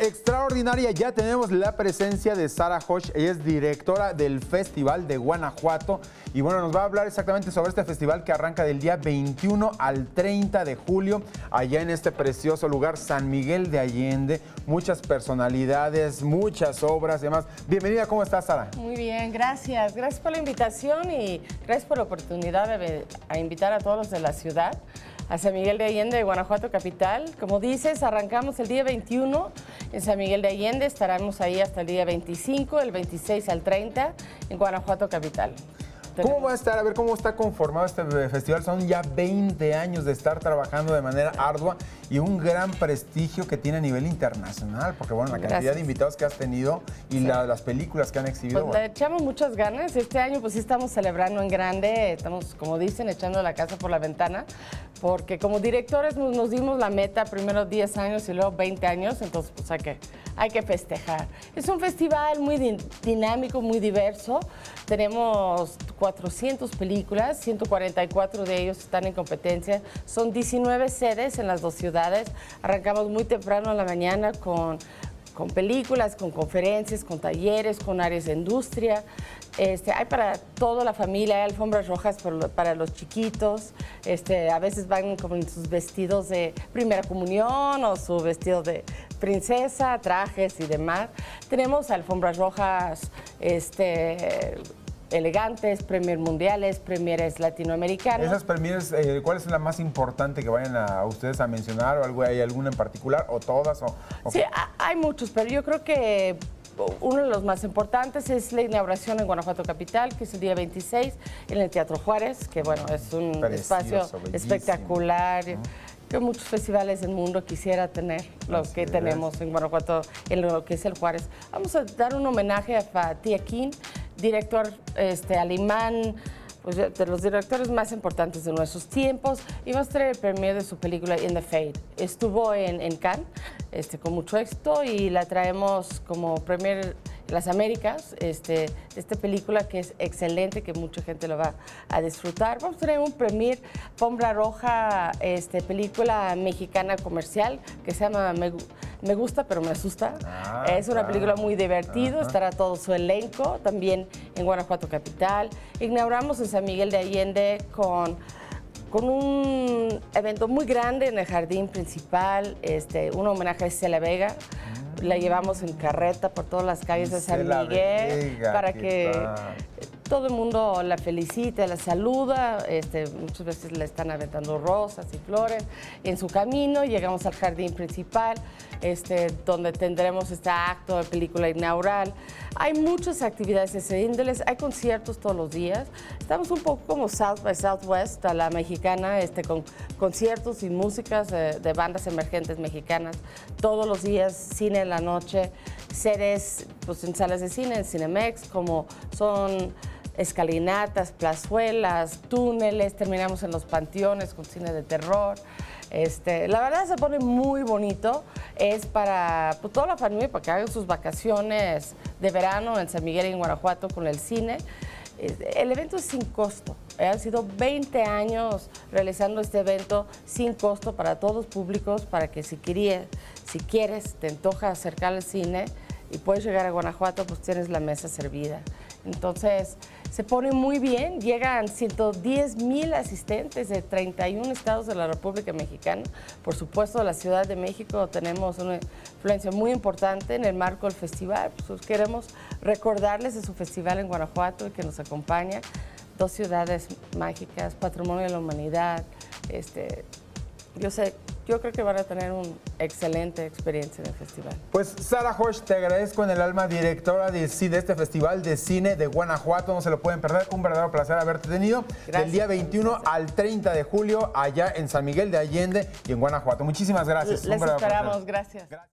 extraordinaria. Ya tenemos la presencia de Sara Hosh. Ella es directora del Festival de Guanajuato. Y bueno, nos va a hablar exactamente sobre este festival que arranca del día 21 al 30 de julio, allá en este precioso lugar, San Miguel de Allende. Muchas personalidades, muchas obras y demás. Bienvenida, ¿cómo estás, Sara? Muy bien, gracias. Gracias por la invitación y gracias por la oportunidad de invitar a todos los de la ciudad a San Miguel de Allende, Guanajuato capital. Como dices, arrancamos el día 21 en San Miguel de Allende, estaremos ahí hasta el día 25, el 26 al 30 en Guanajuato capital. ¿Cómo va a estar? A ver, ¿cómo está conformado este festival? Son ya 20 años de estar trabajando de manera ardua y un gran prestigio que tiene a nivel internacional, porque bueno, la cantidad de invitados que has tenido y las películas que han exhibido. Pues le echamos muchas ganas. Este año pues sí estamos celebrando en grande, estamos, como dicen, echando la casa por la ventana, porque como directores nos dimos la meta, primero 10 años y luego 20 años, entonces pues hay que festejar. Es un festival muy dinámico, muy diverso. Tenemos 400 películas, 144 de ellos están en competencia. Son 19 sedes en las dos ciudades. Arrancamos muy temprano en la mañana con películas, con conferencias, con talleres, con áreas de industria. Hay para toda la familia, hay alfombras rojas para los chiquitos. A veces van como en sus vestidos de primera comunión o su vestido de princesa, trajes y demás. Tenemos alfombras rojas elegantes, premier mundiales, premieres latinoamericanos. Esas premieres, ¿cuál es la más importante que vayan a ustedes a mencionar? ¿O algo, hay alguna en particular? ¿O todas? Sí, hay muchos, pero yo creo que uno de los más importantes es la inauguración en Guanajuato capital, que es el día 26, en el Teatro Juárez, que bueno, es un espacio bellísimo, espectacular. Que muchos festivales del mundo quisiera tener lo que tenemos en Guanajuato, en lo que es el Juárez. Vamos a dar un homenaje a Fatih Akin, director alemán, pues, de los directores más importantes de nuestros tiempos, y vamos a traer el premio de su película In the Fade. Estuvo en Cannes con mucho éxito y la traemos como premier en las Américas, esta película que es excelente, que mucha gente lo va a disfrutar. Vamos a tener un premier Alfombra Roja, película mexicana comercial que se llama Me gusta, pero me asusta. Es una película muy divertida, estará todo su elenco, también en Guanajuato capital. Inauguramos en San Miguel de Allende con un evento muy grande en el jardín principal, un homenaje a Cela Vega. La llevamos en carreta por todas las calles de San Miguel para que todo el mundo la felicite, la saluda. Muchas veces le están aventando rosas y flores en su camino. Llegamos al jardín principal, donde tendremos este acto de película inaugural. Hay muchas actividades de ese índole, hay conciertos todos los días. Estamos un poco como South by Southwest a la mexicana, con conciertos y músicas de bandas emergentes mexicanas todos los días, cine en la noche, series pues, en salas de cine, en Cinemex, como son escalinatas, plazuelas, túneles, terminamos en los panteones con cine de terror. La verdad se pone muy bonito, es para pues, toda la familia, para que hagan sus vacaciones de verano en San Miguel y en Guanajuato con el cine. El evento es sin costo. Han sido 20 años realizando este evento sin costo para todos los públicos, para que si quieres, te antoja acercar al cine y puedes llegar a Guanajuato, pues tienes la mesa servida. Entonces, se pone muy bien, llegan 110,000 asistentes de 31 estados de la República Mexicana. Por supuesto, la Ciudad de México tenemos una influencia muy importante en el marco del festival. Pues queremos recordarles de su festival en Guanajuato y que nos acompaña. 2 ciudades mágicas, patrimonio de la humanidad. Yo creo que van a tener una excelente experiencia en el festival. Pues Sara Hosh, te agradezco en el alma, directora de este Festival de Cine de Guanajuato. No se lo pueden perder, un verdadero placer haberte tenido. Gracias. Del día 21 al 30 de julio allá en San Miguel de Allende y en Guanajuato. Muchísimas gracias. Les esperamos, gracias.